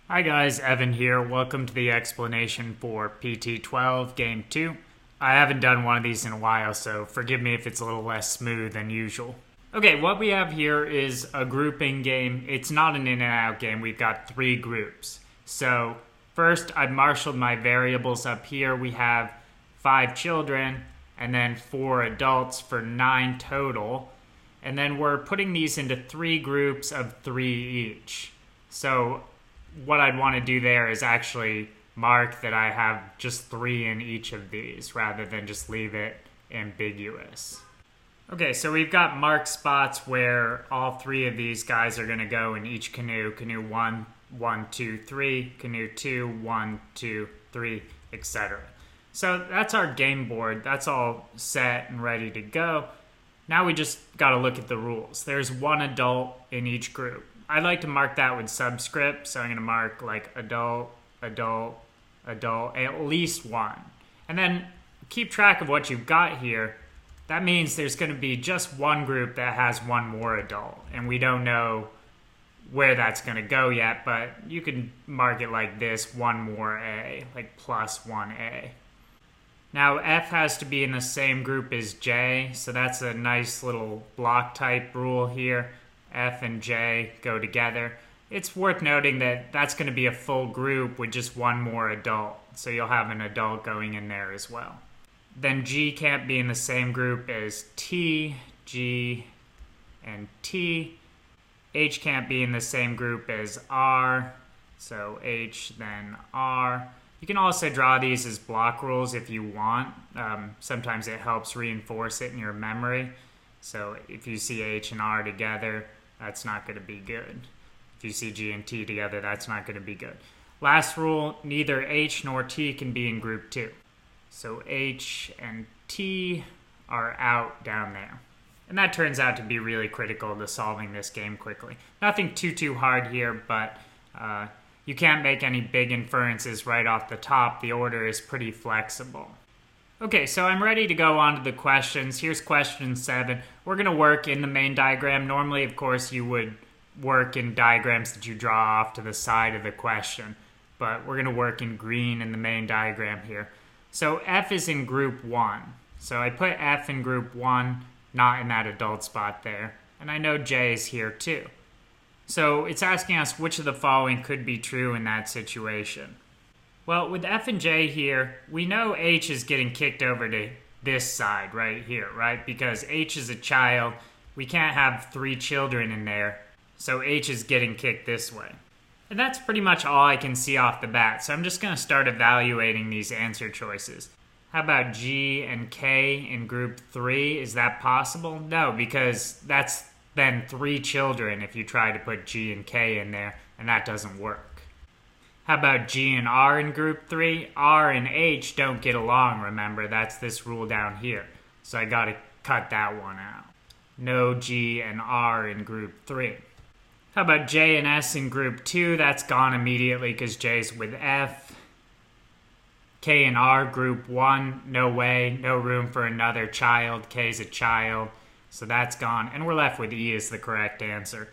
Hi guys, Evan here. Welcome to the explanation for PT12 Game 2. I haven't done one of these in a while, so forgive me if it's a little less smooth than usual. Okay, what we have here is a grouping game. It's not an in and out game. We've got 3 groups. So first, I've marshaled my variables up here. We have 5 children and then 4 adults for 9 total. And then we're putting these into 3 groups of 3 each. So what I'd want to do there is actually mark that I have just 3 in each of these rather than just leave it ambiguous. Okay, so we've got marked spots where all 3 of these guys are going to go in each canoe. Canoe 1, 1, 2, 3, canoe 2, 1, 2, 3, etc. So that's our game board. That's all set and ready to go. Now we just got to look at the rules. There's 1 adult in each group. I like to mark that with subscript, so I'm going to mark like adult, adult, adult, at least 1. And then keep track of what you've got here. That means there's going to be just 1 group that has 1 more adult, and we don't know where that's going to go yet, but you can mark it like this, 1 more A, like plus 1A. Now F has to be in the same group as J, so that's a nice little block type rule here. F and J go together. It's worth noting that that's going to be a full group with just 1 more adult, so you'll have an adult going in there as well. Then G can't be in the same group as T, G, and T. H can't be in the same group as R, so H, then R. You can also draw these as block rules if you want. Sometimes it helps reinforce it in your memory. So if you see H and R together, that's not going to be good. If you see G and T together, that's not going to be good. Last rule, neither H nor T can be in group 2. So H and T are out down there. And that turns out to be really critical to solving this game quickly. Nothing too hard here, but you can't make any big inferences right off the top. The order is pretty flexible. Okay, so I'm ready to go on to the questions. Here's question 7. We're going to work in the main diagram. Normally, of course, you would work in diagrams that you draw off to the side of the question, but we're going to work in green in the main diagram here. So F is in group 1. So I put F in group 1, not in that adult spot there. And I know J is here too. So it's asking us which of the following could be true in that situation. Well, with F and J here, we know H is getting kicked over to this side right here, right? Because H is a child. We can't have 3 children in there, so H is getting kicked this way. And that's pretty much all I can see off the bat, so I'm just going to start evaluating these answer choices. How about G and K in group 3? Is that possible? No, because that's then 3 children if you try to put G and K in there, and that doesn't work. How about G and R in group 3? R and H don't get along, remember. That's this rule down here. So I got to cut that one out. No G and R in group 3. How about J and S in group 2? That's gone immediately because J's with F. K and R group 1, no way. No room for another child. K's a child. So that's gone. And we're left with E as the correct answer.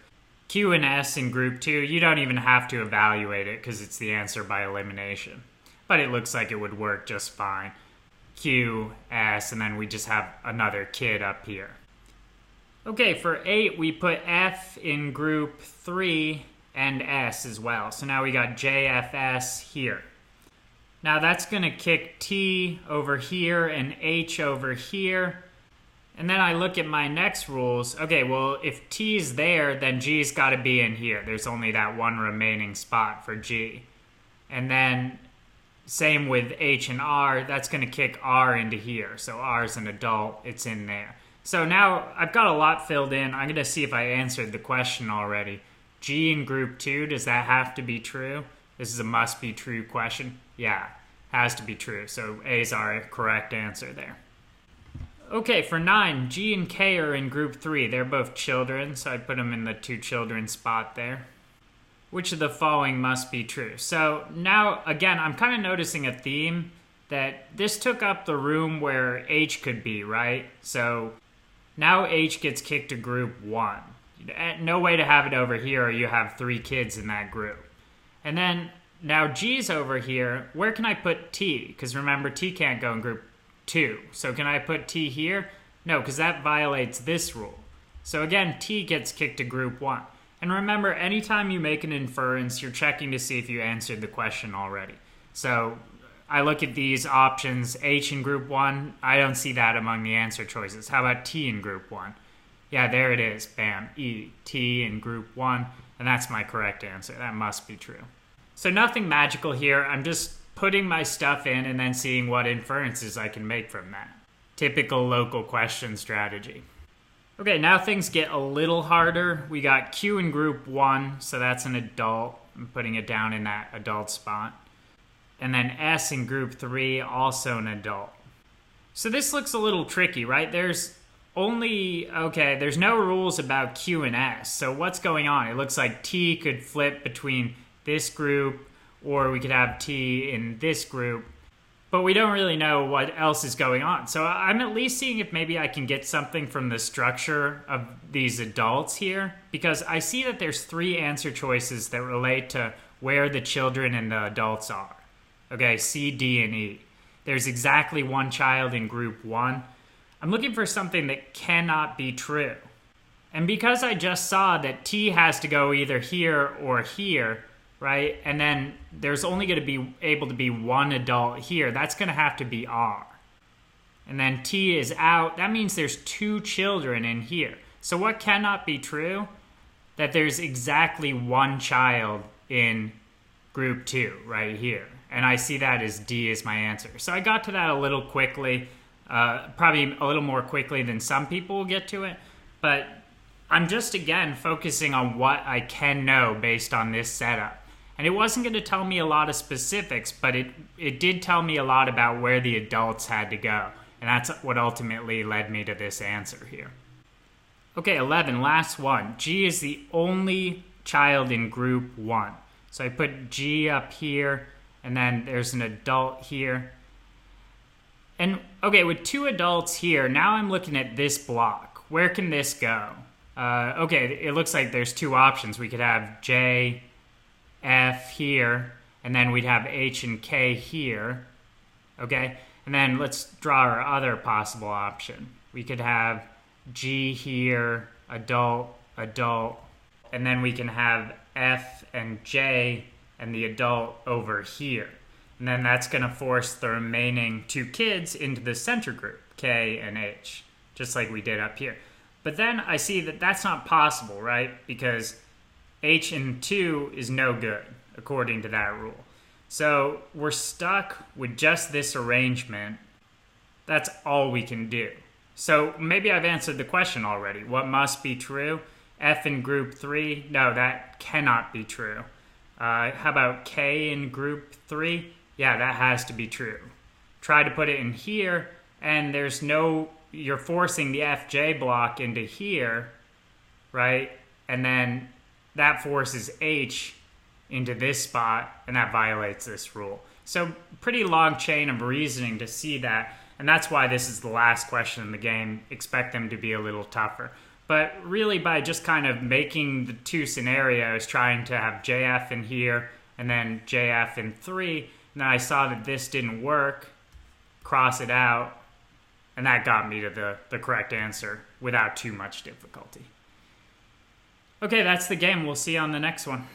Q and S in group 2, you don't even have to evaluate it because it's the answer by elimination. But it looks like it would work just fine. Q, S, and then we just have another kid up here. Okay, for 8, we put F in group 3 and S as well. So now we got JFS here. Now that's going to kick T over here and H over here. And then I look at my next rules. Okay, well, if T's there, then G's got to be in here. There's only that 1 remaining spot for G. And then same with H and R. That's going to kick R into here. So R's an adult. It's in there. So now I've got a lot filled in. I'm going to see if I answered the question already. G in group 2, does that have to be true? This is a must-be-true question. Yeah, has to be true. So A's our correct answer there. Okay, for 9, G and K are in group 3. They're both children, so I put them in the 2 children spot there. Which of the following must be true? So now, again, I'm kind of noticing a theme that this took up the room where H could be, right? So now H gets kicked to group 1. No way to have it over here or you have 3 kids in that group. And then now G's over here. Where can I put T? Because remember, T can't go in group 2. So can I put T here? No, because that violates this rule. So again, T gets kicked to group 1. And remember, anytime you make an inference, you're checking to see if you answered the question already. So I look at these options, H in group 1, I don't see that among the answer choices. How about T in group 1? Yeah, there it is, bam, E, T in group 1, and that's my correct answer. That must be true. So nothing magical here, I'm just putting my stuff in and then seeing what inferences I can make from that. Typical local question strategy. Okay, now things get a little harder. We got Q in group 1, so that's an adult. I'm putting it down in that adult spot. And then S in group 3, also an adult. So this looks a little tricky, right? There's no rules about Q and S. So what's going on? It looks like T could flip between this group, or we could have T in this group. But we don't really know what else is going on. So I'm at least seeing if maybe I can get something from the structure of these adults here, because I see that there's 3 answer choices that relate to where the children and the adults are. Okay, C, D, and E. There's exactly 1 child in group 1. I'm looking for something that cannot be true. And because I just saw that T has to go either here or here, right? And then there's only going to be able to be 1 adult here. That's going to have to be R. And then T is out. That means there's 2 children in here. So what cannot be true? That there's exactly 1 child in group 2 right here. And I see that as D is my answer. So I got to that a little quickly, probably a little more quickly than some people will get to it. But I'm just, again, focusing on what I can know based on this setup. And it wasn't going to tell me a lot of specifics, but it did tell me a lot about where the adults had to go. And that's what ultimately led me to this answer here. Okay, 11, last one. G is the only child in group 1. So I put G up here, and then there's an adult here. And okay, with 2 adults here, now I'm looking at this block. Where can this go? Okay, it looks like there's 2 options. We could have J, F here, and then we'd have H and K here, okay? And then let's draw our other possible option. We could have G here, adult, adult, and then we can have F and J and the adult over here. And then that's going to force the remaining 2 kids into the center group, K and H, just like we did up here. But then I see that that's not possible, right? Because H in 2 is no good, according to that rule. So we're stuck with just this arrangement. That's all we can do. So maybe I've answered the question already. What must be true? F in group 3? No, that cannot be true. How about K in group 3? Yeah, that has to be true. Try to put it in here, and you're forcing the FJ block into here, right? And then that forces H into this spot, and that violates this rule. So pretty long chain of reasoning to see that, and that's why this is the last question in the game. Expect them to be a little tougher. But really, by just kind of making the 2 scenarios, trying to have JF in here and then JF in 3, and then I saw that this didn't work, cross it out, and that got me to the correct answer without too much difficulty. Okay, that's the game. We'll see you on the next one.